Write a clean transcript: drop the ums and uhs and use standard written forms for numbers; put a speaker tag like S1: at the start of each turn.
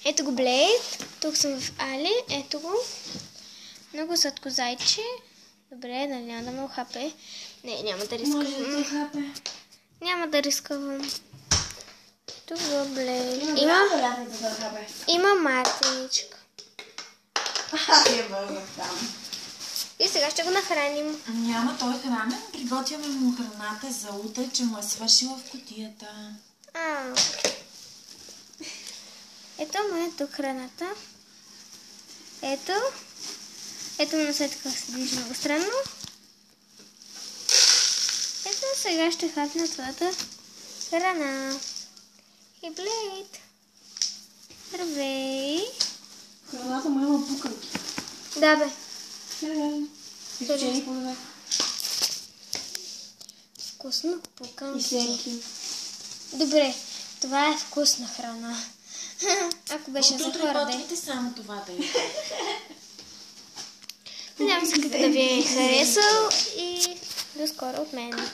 S1: Ето го Блейд. Тук съм в Али. Ето го. Много сладко зайче. Добре, нали няма да ме ухапе. Не, няма да рискавам.
S2: Може да те хапе.
S1: Няма да рискавам. Тук го Блейд. Има Мартиничка.
S2: Я вървах там.
S1: И сега ще го нахраним.
S2: Няма, той е хранен. Приготвяме му храната за утре, че му е свършила в кутията.
S1: Ето му е тук храната. Ето. Ето му след така се движи много странно. Ето сега ще хапна твоята храна. И Блейд. Здравей.
S3: Храната му има пуканки.
S1: Да, бе.
S3: Изчени плодове.
S1: Вкусно пуканки.
S3: И сенки.
S1: Добре, това е вкусна храна. Ако беше за хора, да е.
S2: Готвите само това да е.
S1: Надявам се, да ви е харесал и до скоро от мен.